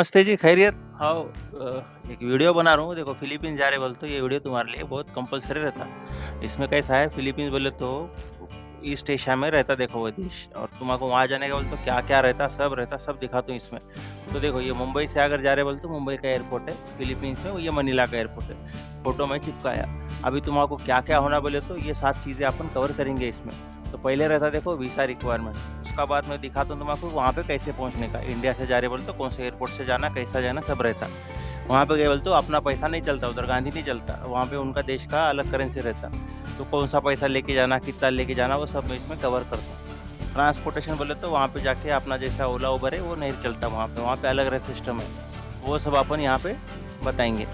नमस्ते जी, खैरियत? हाँ, एक वीडियो बना रहा हूँ, देखो फ़िलीपींस जा रहे बोले तो ये वीडियो तुम्हारे लिए बहुत कंपल्सरी रहता। इसमें कैसा है फ़िलीपींस बोले तो ईस्ट एशिया में रहता देखो वो देश और तुमको वहाँ जाने का बोले तो क्या-क्या रहता, सब दिखाता हूँ इसमें। तो देखो ये मुंबई से अगर जा रहे बोले तो मुंबई का एयरपोर्ट है, फ़िलीपींस में ये मनीला का एयरपोर्ट है। फ़ोटो में चिपकाया। अभी तुमको क्या-क्या होना बोले तो ये 7 चीज़ें अपन कवर करेंगे इसमें। तो पहले रहता देखो वीज़ा रिक्वायरमेंट। उसका बाद मैं दिखाता हूँ तुमको वहाँ पे कैसे पहुँचने का। इंडिया से जा रहे बोले तो कौन से एयरपोर्ट से जाना, कैसा जाना सब रहता। वहाँ पे गए बोले तो अपना पैसा नहीं चलता, उधर गांधी नहीं चलता। वहाँ पे उनका देश का अलग करेंसी रहता। तो कौन-सा पैसा लेके जाना, कितना लेके जाना वो सब मैं इसमें कवर करता हूँ। ट्रांसपोर्टेशन बोले तो वहाँ पे जाके अपना जैसा ओला, उबर है वो नहीं चलता वहाँ पे अलग सिस्टम है। वो सब अपन यहाँ पे बताएँगे।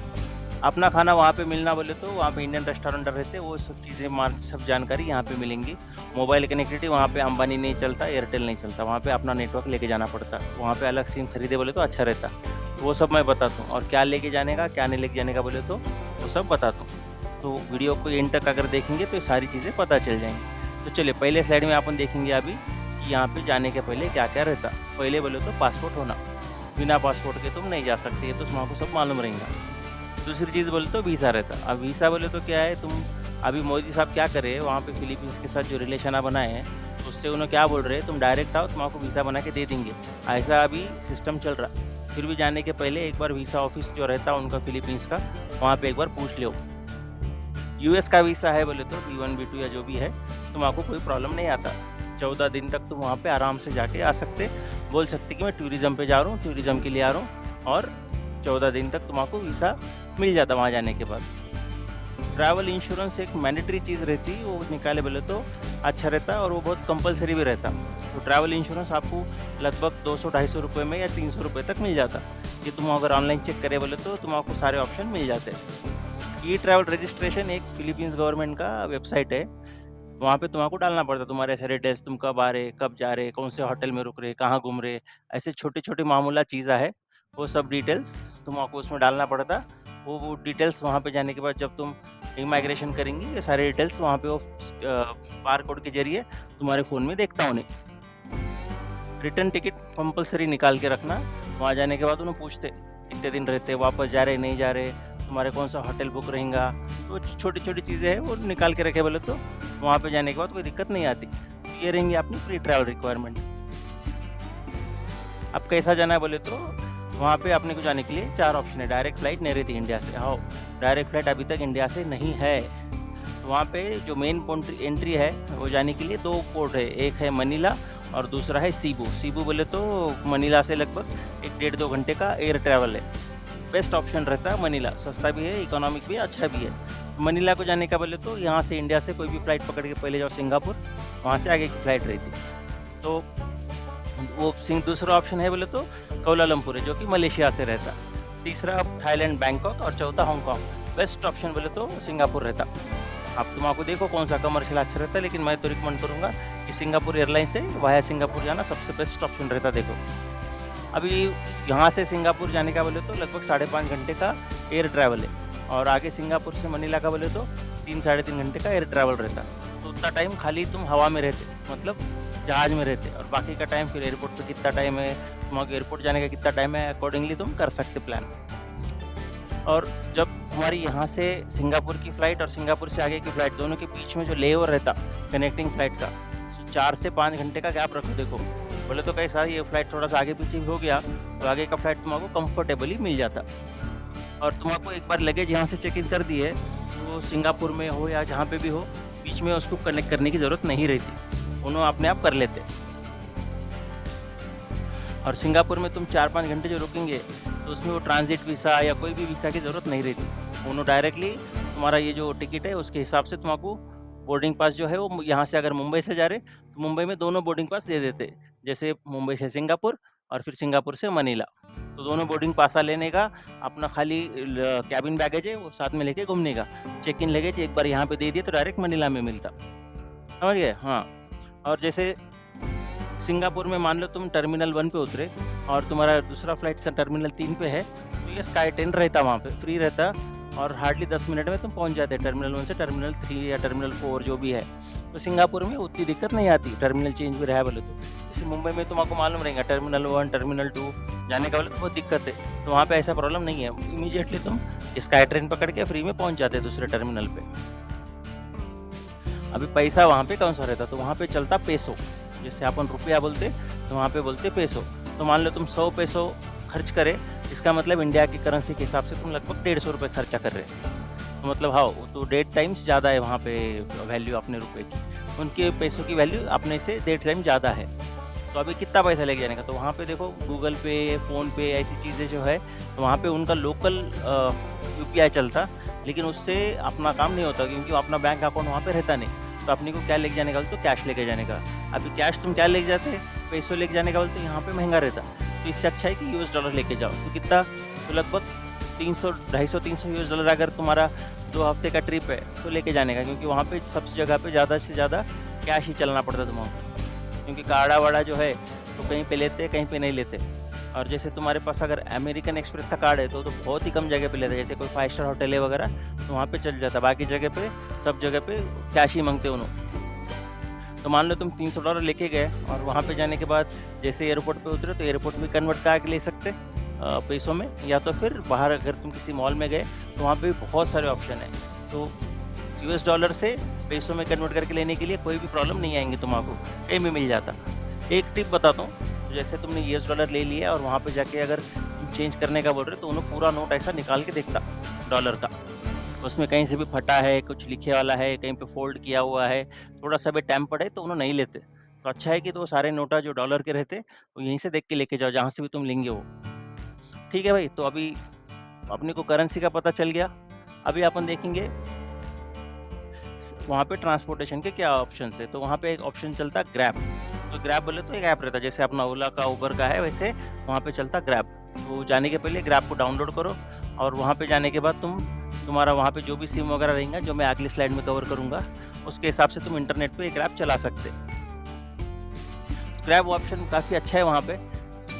अपना खाना वहाँ पे मिलना बोले तो वहाँ पे इंडियन रेस्टोरेंट रहते, वो सब चीज़ें सब जानकारी यहाँ पे मिलेंगी। मोबाइल कनेक्टिविटी वहाँ पे अंबानी नहीं चलता, एयरटेल नहीं चलता, वहाँ पे अपना नेटवर्क लेके जाना पड़ता। वहाँ पे अलग सिम खरीदे बोले तो अच्छा रहता। वो सब मैं बताता हूँ और क्या लेके जाने का, क्या नहीं लेके जाने का बोले तो वो सब बताता हूँ। तो वीडियो को एंड तक अगर देखेंगे तो ये सारी चीज़ें पता चल जाएँगी। तो चलिए पहले स्लाइड में अपन देखेंगे अभी कि यहाँ पे जाने के पहले क्या-क्या रहता। पहले बोले तो पासपोर्ट होना, बिना पासपोर्ट के तुम नहीं जा सकते, ये तो तुमको सब मालूम रहेगा। दूसरी चीज़ बोले तो वीज़ा रहता। अब वीज़ा बोले तो क्या है तुम अभी मोदी साहब क्या कर रहे हैं वहाँ पे फिलीपींस के साथ जो रिलेशन बनाए हैं, उससे उन्हें क्या बोल रहे हैं तुम डायरेक्ट आओ तुमको वीज़ा बना के दे देंगे। ऐसा अभी सिस्टम चल रहा। फिर भी जाने के पहले एक बार वीज़ा ऑफिस जो रहता है उनका फिलीपींस का, वहाँ पे एक बार पूछ लो। यूएस का वीज़ा है बोले तो B1 B2 या जो भी है, तुमको कोई प्रॉब्लम नहीं आता। 14 दिन तक तुम वहाँ पे आराम से जाके आ सकते, बोल सकते कि मैं टूरिज़्म पे जा रहा हूँ, टूरिज़्म के लिए आ रहा हूँ और 14 दिन तक तुमको वीज़ा मिल जाता वहाँ जाने के बाद। ट्रैवल इंश्योरेंस एक मैंडेटरी चीज़ रहती, वो निकाले बोले तो अच्छा रहता और वो बहुत कंपल्सरी भी रहता। तो ट्रैवल इंश्योरेंस आपको लगभग 200-250 रुपये में या 300 रुपये तक मिल जाता। ये तुम अगर ऑनलाइन चेक करे बोले तो तुमको सारे ऑप्शन मिल जाते। ई ट्रैवल रजिस्ट्रेशन एक फिलीपींस गवर्नमेंट का वेबसाइट है। वहाँ पे तुमको डालना पड़ता तुम्हारे सारे डिटेल्स, तुम कब आ रहे, कब जा रहे, कौन से होटल में रुक रहे, कहाँ घूम रहे, ऐसे छोटे-छोटे मामूला चीज़ें है, वो सब डिटेल्स तुमको उसमें डालना पड़ता। वो डिटेल्स वहाँ पे जाने के बाद जब तुम इमिग्रेशन करेंगी, ये सारे डिटेल्स वहाँ पे वो बारकोड के ज़रिए तुम्हारे फ़ोन में देखता उन्हें। रिटर्न टिकट कंपल्सरी निकाल के रखना, वहाँ जाने के बाद उन्हें पूछते, कितने दिन रहते, वापस जा रहे, नहीं जा रहे, तुम्हारे कौन सा होटल बुक रहेगा, तो छोटी-छोटी चीज़ें हैं, वो निकाल के रखे बोले तो वहाँ पे जाने के बाद कोई दिक्कत नहीं आती। तो ये रहेंगी अपनी प्री ट्रैवल रिक्वायरमेंट। अब कैसा जाना है बोले तो वहाँ पे अपने को जाने के लिए 4 ऑप्शन है, डायरेक्ट फ्लाइट नहीं रहती इंडिया से। हाँ, डायरेक्ट फ्लाइट अभी तक इंडिया से नहीं है। तो वहाँ पे जो मेन पोंट्री एंट्री है, वो जाने के लिए 2 पोर्ट है, एक है मनीला और दूसरा है सीबू। सीबू बोले तो मनीला से लगभग 1 डेढ़ 2 घंटे का एयर ट्रैवल है। बेस्ट ऑप्शन रहता है मनीला, सस्ता भी है, इकोनॉमिक भी है, अच्छा भी है। मनीला को जाने का बोले तो यहाँ से इंडिया से कोई भी फ्लाइट पकड़ के पहले जाओ सिंगापुर, वहाँ से आगे की फ्लाइट रहती। तो वो दूसरा ऑप्शन है बोले तो कोलालमपुर है, जो कि मलेशिया से रहता। तीसरा थाईलैंड बैंकॉक और चौथा हांगकांग। बेस्ट ऑप्शन बोले तो सिंगापुर रहता। अब तुमको देखो कौन सा कमर्शियल अच्छा रहता है, लेकिन मैं तो रिकमेंड करूँगा कि सिंगापुर एयरलाइन से वाया सिंगापुर जाना सबसे बेस्ट ऑप्शन रहता। देखो अभी यहाँ से सिंगापुर जाने का बोले तो लगभग 5.5 घंटे का एयर ट्रैवल है और आगे सिंगापुर से मनीला का बोले तो 3 साढ़े 3 घंटे का एयर ट्रैवल रहता। तो उतना टाइम खाली तुम हवा में रहते, मतलब जहाज में रहते, और बाकी का टाइम फिर एयरपोर्ट पे कितना टाइम है, तुमको एयरपोर्ट जाने का कितना टाइम है, अकॉर्डिंगली तुम कर सकते प्लान। और जब हमारी यहाँ से सिंगापुर की फ़्लाइट और सिंगापुर से आगे की फ़्लाइट दोनों के बीच में जो लेओवर रहता कनेक्टिंग फ़्लाइट का, 4 से 5 घंटे का गैप रखो। देखो बोले तो कैसा ये फ़्लाइट थोड़ा सा आगे पीछे भी हो गया तो आगे का फ़्लाइट तुमको कंफर्टेबली मिल जाता। और तुमको एक बार लगेज यहाँ से चेक इन कर दिए, तो सिंगापुर में हो या जहाँ पे भी हो, बीच में उसको कनेक्ट करने की ज़रूरत नहीं रहती, उन्होंने अपने आप कर लेते। और सिंगापुर में तुम 4-5 घंटे जो रुकेंगे, तो उसमें वो ट्रांज़िट वीज़ा या कोई भी वीज़ा की ज़रूरत नहीं रहती। उन्होंने डायरेक्टली तुम्हारा ये जो टिकट है, उसके हिसाब से तुमको बोर्डिंग पास जो है, वो यहाँ से अगर मुंबई से जा रहे, तो मुंबई में दोनों बोर्डिंग पास दे देते। जैसे मुंबई से सिंगापुर और फिर सिंगापुर से मनीला। तो दोनों बोर्डिंग पासा लेने का, अपना खाली कैबिन बैगेज है, वो साथ में लेके घूमने का। चेक इन लगेज एक बार यहाँ पे दे दिए, तो डायरेक्ट मनीला में मिलता। समझ गए? हाँ। और जैसे सिंगापुर में मान लो तुम टर्मिनल 1 पे उतरे और तुम्हारा दूसरा फ्लाइट टर्मिनल 3 पे है, तो ये स्काई 10 रहता वहाँ पे, फ्री रहता और हार्डली 10 मिनट में तुम पहुँच जाते टर्मिनल 1 से टर्मिनल 3 या टर्मिनल 4 जो भी है। तो सिंगापुर में उतनी दिक्कत नहीं आती, टर्मिनल चेंज भी रहा बोले तो। जैसे मुंबई में तुमको मालूम रहेगा टर्मिनल 1, टर्मिनल 2 जाने का बोले तो बहुत दिक्कत है। तो वहाँ पे ऐसा प्रॉब्लम नहीं है, इमीडिएटली तुम स्काई ट्रेन पकड़ के फ्री में पहुँच जाते दूसरे टर्मिनल पे। अभी पैसा वहाँ पे कौन-सा रहता, तो वहाँ पे चलता पेसो, जैसे अपन रुपया बोलते, तो वहाँ पे बोलते पेसो। तो मान लो तुम 100 पेसो खर्च करे, इसका मतलब इंडिया की करेंसी के हिसाब से तुम लगभग 150 रुपए खर्चा कर रहे हो। तो मतलब हाँ, वो तो 1.5 टाइम्स ज़्यादा है वहाँ पे वैल्यू अपने रुपए की। उनके पैसों की वैल्यू अपने से 1.5 टाइम ज़्यादा है। तो अभी कितना पैसा लेके जाने का? तो वहाँ पे देखो गूगल पे, फ़ोन पे ऐसी चीज़ें जो है, तो वहाँ पे उनका लोकल यूपीआई चलता, लेकिन उससे अपना काम नहीं होता क्योंकि अपना बैंक अकाउंट वहाँ पे रहता नहीं। तो अपने को क्या लेके जाने का? तो कैश लेके जाने का। अभी कैश तुम क्या लेके जाते? पैसों लेके जाने का बोलते यहाँ पे महँगा रहता। तो इससे अच्छा है कि यूएस डॉलर लेके जाओ। तो कितना? तो लगभग 300 250-300 यूएस डॉलर अगर तुम्हारा 2 हफ्ते का ट्रिप है, तो लेके जाने का क्योंकि वहाँ पे सब जगह पे ज़्यादा से ज़्यादा कैश ही चलना पड़ता है तुम्हें। क्योंकि कार्डा-वाडा जो है, तो कहीं पे लेते हैं, कहीं पे नहीं लेते। और जैसे तुम्हारे पास अगर अमेरिकन एक्सप्रेस का कार्ड है, तो बहुत ही कम जगह पे लेते हैं। जैसे कोई 5 स्टार होटल है वगैरह, तो वहाँ पे चल जाता है। बाकी जगह पे, सब जगह पे कैश ही माँगते हैं उन्हों। तो मान लो तुम $300 लेके गए और वहाँ पे जाने के बाद जैसे एयरपोर्ट पे उतरे, तो एयरपोर्ट में कन्वर्ट करा के ले सकते पैसों में, या तो फिर बाहर अगर तुम किसी मॉल में गए, तो वहाँ पे बहुत सारे ऑप्शन हैं। तो यूएस डॉलर से पैसों में कन्वर्ट करके लेने के लिए कोई भी प्रॉब्लम नहीं आएँगी तुमको, कहीं भी मिल जाता। एक टिप बताता हूँ, जैसे तुमने यूएस डॉलर ले लिया और वहाँ पे जाके अगर तुम चेंज करने का बोल रहे हो, तो उन्हें पूरा नोट ऐसा निकाल के देखता डॉलर का। उसमें कहीं से भी फटा है, कुछ लिखे वाला है, कहीं पे फ़ोल्ड किया हुआ है, थोड़ा-सा भी टेम्पर्ड है, तो उन्हें नहीं लेते। तो अच्छा है कि तो वो सारे नोटा जो डॉलर के रहते, वो यहीं से देख के लेके जाओ, जहाँ से भी तुम लेंगे वो। ठीक है भाई, तो अभी अपने को करेंसी का पता चल गया। अभी अपन देखेंगे वहाँ पे ट्रांसपोर्टेशन के क्या ऑप्शंस है, तो वहाँ पे एक ऑप्शन चलता है ग्रैब। तो ग्रैब बोले तो एक ऐप रहता है, जैसे अपना ओला का, उबर का है, वैसे वहाँ पे चलता ग्रैब। तो जाने के पहले ग्रैब को डाउनलोड करो और वहाँ पे जाने के बाद तुम्हारा वहाँ पे जो भी सिम वगैरह रहेगा, जो मैं अगली स्लाइड में कवर करूँगा, उसके हिसाब से तुम इंटरनेट पे ये ग्रैब चला सकते। ग्रैब ऑप्शन काफ़ी अच्छा है वहाँ पे,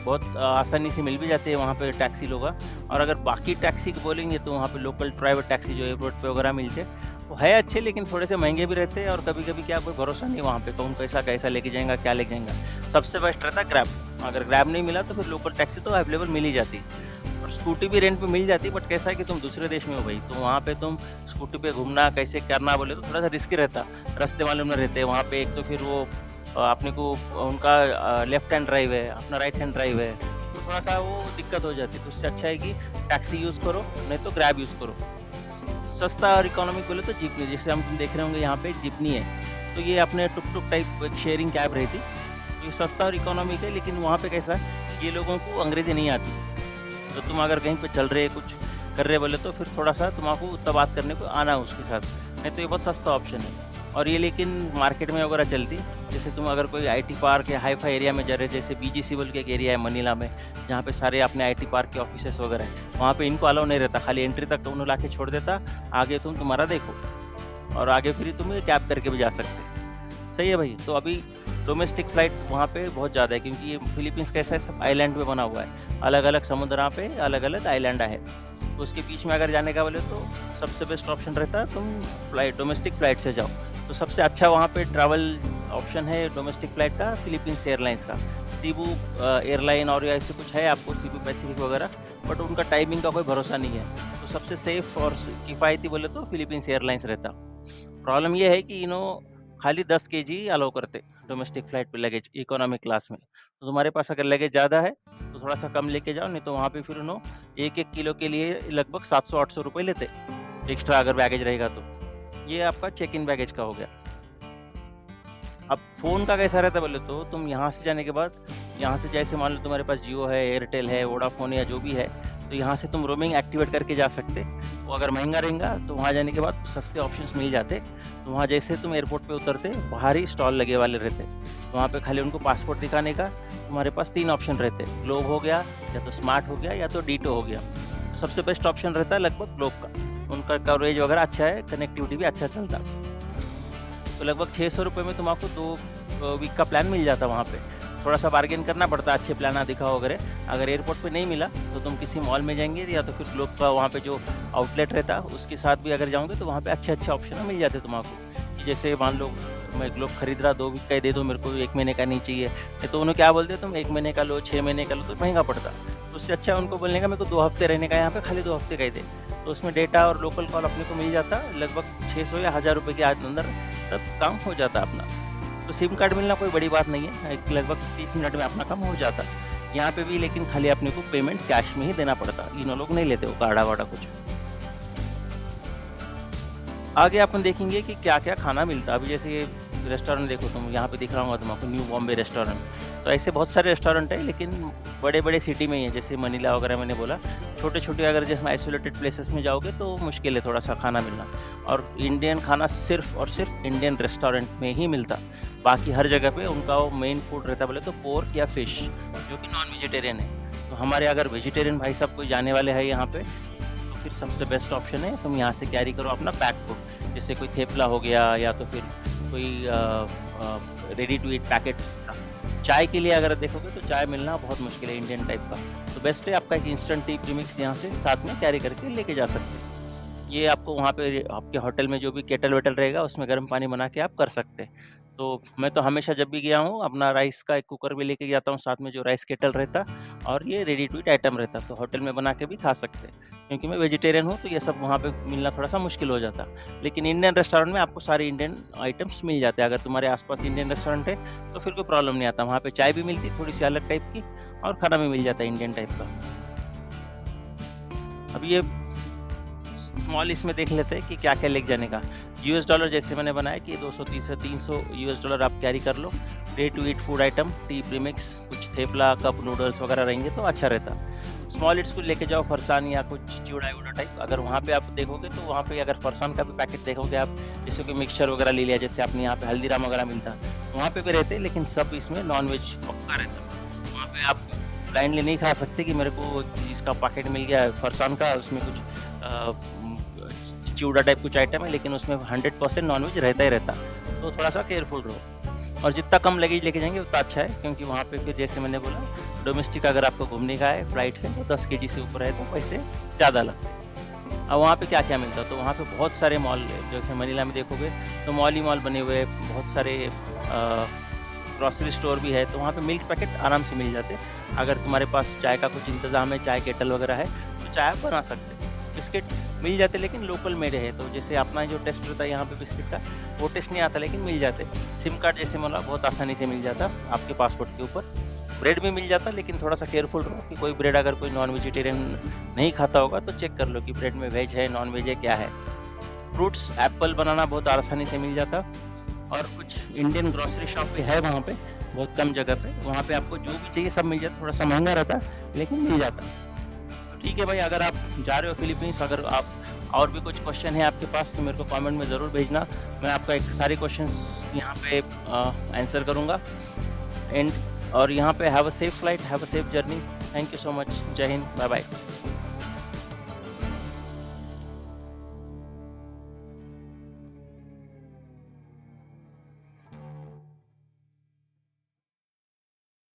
बहुत आसानी से मिल भी जाती है वहाँ पे टैक्सी लोग। और अगर बाकी टैक्सी को बोलेंगे, तो वहाँ पे लोकल प्राइवेट टैक्सी जो एयरपोर्ट पे वगैरह मिलते, वो है अच्छे, लेकिन थोड़े से महँगे भी रहते हैं और कभी-कभी क्या कोई भरोसा नहीं वहाँ पे, कौन कैसा लेके जाएगा, क्या लेके जाएगा। सबसे बेस्ट रहता है ग्रैब। अगर ग्रैब नहीं मिला, तो फिर लोकल टैक्सी तो अवेलेबल मिल ही जाती है। और स्कूटी भी रेंट पे मिल जाती है, बट कैसा है कि तुम दूसरे देश में हो भाई, तो वहाँ पे तुम स्कूटी पे घूमना कैसे करना बोले, तो थोड़ा-सा रिस्की रहता। रास्ते मालूम नहीं रहते वहाँ पे, एक तो फिर वो अपने को उनका लेफ्ट हैंड ड्राइव है, अपना राइट हैंड ड्राइव है, तो थोड़ा-सा वो दिक्कत हो जाती है। तो इससे अच्छा है कि टैक्सी यूज़ करो, नहीं तो ग्रैब यूज़ करो। सस्ता और इकोनॉमिक बोले तो जीपनी, जैसे हम तुम देख रहे होंगे यहाँ पे एक जीपनी है, तो ये अपने टुक-टुक टाइप एक शेयरिंग कैब रहती। ये सस्ता और इकोनॉमिक है, लेकिन वहाँ पे कैसा है, ये लोगों को अंग्रेज़ी नहीं आती। तो तुम अगर कहीं पे चल रहे, कुछ कर रहे बोले, तो फिर थोड़ा-सा तुमको उतना बात करने को आना है उसके साथ, नहीं तो ये बहुत सस्ता ऑप्शन है। और ये लेकिन मार्केट में वगैरह चलती, जैसे तुम अगर कोई आईटी पार्क या हाई-फाई एरिया में जा रहे, जैसे बीजीसी बोल के एक एरिया है मनीला में, जहाँ पे सारे अपने आईटी पार्क के ऑफिसेस वगैरह हैं, वहाँ पे इनको अलाउ नहीं रहता, खाली एंट्री तक उन्हें लाके छोड़ देता, आगे तुम तुम्हारा देखो और आगे फिर तुम ये कैब करके भी जा सकते। सही है भाई, तो अभी डोमेस्टिक फ्लाइट वहाँ पे बहुत ज़्यादा है, क्योंकि ये फिलीपींस कैसा है, सब आइलैंड पे बना हुआ है, अलग-अलग समुद्र पे अलग-अलग आइलैंड है। तो उसके बीच में अगर जाने का बोले, तो सबसे बेस्ट ऑप्शन रहता है तुम डोमेस्टिक फ्लाइट से जाओ। तो सबसे अच्छा वहाँ पे ट्रैवल ऑप्शन है डोमेस्टिक फ्लाइट का, फिलीपींस एयरलाइंस का। सीबू एयरलाइन और ऐसे कुछ है आपको, सीबू पैसिफिक वगैरह, बट उनका टाइमिंग का कोई भरोसा नहीं है। तो सबसे सेफ और किफ़ायती बोले तो फिलीपींस एयरलाइंस रहता। प्रॉब्लम ये है कि खाली 10 केजी अलाउ करते डोमेस्टिक फ्लाइट पे लगेज इकोनॉमिक क्लास में। तो तुम्हारे पास अगर लगेज ज़्यादा है, तो थोड़ा-सा कम लेके जाओ, नहीं तो वहाँ पे फिर 1-1 किलो के लिए लगभग 700-800 रुपए लेते, एक्स्ट्रा अगर बैगेज रहेगा तो। ये आपका चेक इन बैगेज का हो गया। अब फ़ोन का कैसा रहता है बोले तो, तुम यहाँ से जाने के बाद, यहाँ से जैसे मान लो तुम्हारे पास जियो है, एयरटेल है, वोडाफ़ोन या जो भी है, तो यहाँ से तुम रोमिंग एक्टिवेट करके जा सकते। वो अगर महँगा रहेगा, तो वहाँ जाने के बाद सस्ते ऑप्शंस मिल जाते। तो वहाँ जैसे तुम एयरपोर्ट पे उतरते, बाहर ही स्टॉल लगे वाले रहते। तो वहाँ पे खाली उनको पासपोर्ट दिखाने का तुम्हारे पास 3 ऑप्शन रहते, ग्लोब हो गया, या तो स्मार्ट हो गया, या तो डीटो हो गया। तो सबसे बेस्ट ऑप्शन रहता है लगभग ग्लोब का। उनका कवरेज वगैरह अच्छा है, कनेक्टिविटी भी अच्छा चलता। तो लगभग 600 रुपए में तुमको 2 वीक का प्लान मिल जाता वहाँ पे। थोड़ा-सा बार्गेन करना पड़ता है, अच्छे प्लान दिखा वगैरह। अगर एयरपोर्ट पे नहीं मिला, तो तुम किसी मॉल में जाएँगे, या तो फिर ग्लोब का वहाँ पे जो आउटलेट रहता, उसके साथ भी अगर जाओगे, तो वहाँ पे अच्छे-अच्छे ऑप्शन मिल जाते तुमको। जैसे मान लो मैं ग्लोब खरीद रहा, 2 वीक का ही दे दो मेरे को, 1 महीने का नहीं चाहिए। नहीं तो उन्हें क्या बोलते, तुम 1 महीने का लो, 6 महीने का लो, तो महँगा पड़ता। तो उससे अच्छा है उनको बोलने का मेरे को 2 हफ्ते रहने का है यहाँ पे, खाली 2 हफ्ते का ही दे। तो उसमें डेटा और लोकल कॉल अपने को मिल जाता, लगभग 600 या 1000 रुपए के अंदर सब काम हो जाता अपना। तो सिम कार्ड मिलना कोई बड़ी बात नहीं है, एक लगभग 30 मिनट में अपना काम हो जाता। यहाँ पे भी लेकिन खाली अपने को पेमेंट कैश में ही देना पड़ता, इन लोग नहीं लेते वो कार्डा-वार्डा कुछ। आगे अपन देखेंगे कि क्या-क्या खाना मिलता है। अभी जैसे ये रेस्टोरेंट देखो तुम, यहाँ पे दिख रहा होगा तुमको न्यू बॉम्बे रेस्टोरेंट। तो ऐसे बहुत सारे रेस्टोरेंट हैं, लेकिन बड़े-बड़े सिटी में ही है, जैसे मनीला वगैरह मैंने बोला। छोटे-छोटे अगर जैसे आइसोलेटेड प्लेसेस में जाओगे तो मुश्किल है थोड़ा-सा खाना मिलना। और इंडियन खाना सिर्फ़ और सिर्फ़ इंडियन रेस्टोरेंट में ही मिलता। बाकी हर जगह पे उनका वो मेन फूड रहता है बोले तो पोर्क या फिश, जो कि नॉन वेजिटेरियन है। तो हमारे अगर वेजिटेरियन भाई साहब कोई जाने वाले हैं यहाँ पे, तो फिर सबसे बेस्ट ऑप्शन है तुम यहाँ से कैरी करो अपना पैक फूड। जैसे कोई थेपला हो गया या तो फिर कोई रेडी टू ईट पैकेट। चाय के लिए अगर देखोगे तो चाय मिलना बहुत मुश्किल है इंडियन टाइप का। तो बेस्ट है आपका एक इंस्टेंट टी प्रीमिक्स यहाँ से साथ में कैरी करके लेके जा सकते हैं। ये आपको वहाँ पे आपके होटल में जो भी केटल-वेटल रहेगा उसमें गर्म पानी बना के आप कर सकते हैं। तो मैं तो हमेशा जब भी गया हूँ अपना राइस का एक कुकर भी लेके जाता हूँ साथ में, जो राइस केटल रहता और ये रेडी टू ईट आइटम रहता, तो होटल में बना के भी खा सकते हैं। क्योंकि मैं वेजिटेरियन हूँ तो ये सब वहाँ पे मिलना थोड़ा-सा मुश्किल हो जाता। लेकिन इंडियन रेस्टोरेंट में आपको सारे इंडियन आइटम्स मिल जाते हैं। अगर तुम्हारे आस-पास इंडियन रेस्टोरेंट है तो फिर कोई प्रॉब्लम नहीं आता। वहाँ पे चाय भी मिलती थोड़ी-सी अलग टाइप की और खाना भी मिल जाता है इंडियन टाइप का। अब ये स्मॉल इसमें देख लेते हैं कि क्या-क्या लेके जाने का। यूएस डॉलर जैसे मैंने बनाया कि 230 से 300 यूएस डॉलर आप कैरी कर लो। Ready to eat food item, tea premix, कुछ थेपला, कप नूडल्स वगैरह रहेंगे तो अच्छा रहता। स्मॉल इट्स को लेके जाओ, फरसान या कुछ चिवड़ा-विवड़ा टाइप। अगर वहाँ पे आप देखोगे तो वहाँ पे अगर फरसान का भी पैकेट देखोगे आप, जैसे कोई मिक्सचर वगैरह ले लिया, जैसे अपने यहाँ पे हल्दीराम वगैरह मिलता, वहाँ पे भी रहते लेकिन सब इसमें नॉन-वेज पक्का रहता। वहाँ पे आप ब्लाइंडली नहीं खा सकते कि मेरे को इसका पैकेट मिल गया है फरसान का, उसमें कुछ चिवड़ा टाइप कुछ आइटम है, लेकिन उसमें 100% नॉन-वेज रहता ही रहता। तो थोड़ा-सा केयरफुल रहो और जितना कम लगेज लेके जाएँगे उतना अच्छा है, क्योंकि वहाँ पे फिर जैसे मैंने बोला डोमेस्टिक अगर आपको घूमने का है फ्लाइट से तो 10 केजी से ऊपर है तो पैसे ज़्यादा लगते हैं। अब वहाँ पे क्या-क्या मिलता है, तो वहाँ पे बहुत सारे मॉल है, जैसे मनीला में देखोगे तो मॉल ही मॉल बने हुए हैं, बहुत सारे ग्रोसरी स्टोर भी है, तो वहाँ पे मिल्क पैकेट आराम से मिल जाते हैं। अगर तुम्हारे पास चाय का कुछ इंतज़ाम है, चाय केटल वगैरह है, तो चाय आप बना सकते हो। बिस्किट मिल जाते लेकिन लोकल मेड है, तो जैसे अपना जो टेस्ट रहता है यहाँ पे बिस्किट का, वो टेस्ट नहीं आता लेकिन मिल जाते। सिम कार्ड जैसे बोला बहुत आसानी से मिल जाता आपके पासपोर्ट के ऊपर। ब्रेड भी मिल जाता, लेकिन थोड़ा-सा केयरफुल रहो कि कोई ब्रेड अगर कोई नॉन वेजिटेरियन नहीं खाता होगा तो चेक कर लो कि ब्रेड में वेज है, नॉन वेज है, क्या है। फ्रूट्स, एप्पल, बनाना बहुत आसानी से मिल जाता और कुछ इंडियन ग्रोसरी शॉप भी है वहाँ पे, बहुत कम जगह पे। वहाँ पे आपको जो भी चाहिए सब मिल जाता, थोड़ा-सा महँगा रहता लेकिन मिल जाता। तो ठीक है भाई, अगर आप जा रहे हो फिलीपींस, अगर आप और भी कुछ क्वेश्चन है आपके पास तो मेरे को कमेंट में ज़रूर भेजना। मैं आपका एक सारे क्वेश्चंस यहाँ पे आंसर करूँगा। एंड और यहाँ पे have a safe flight, have a safe journey. Thank you so much. जय हिंद, बाय बाय।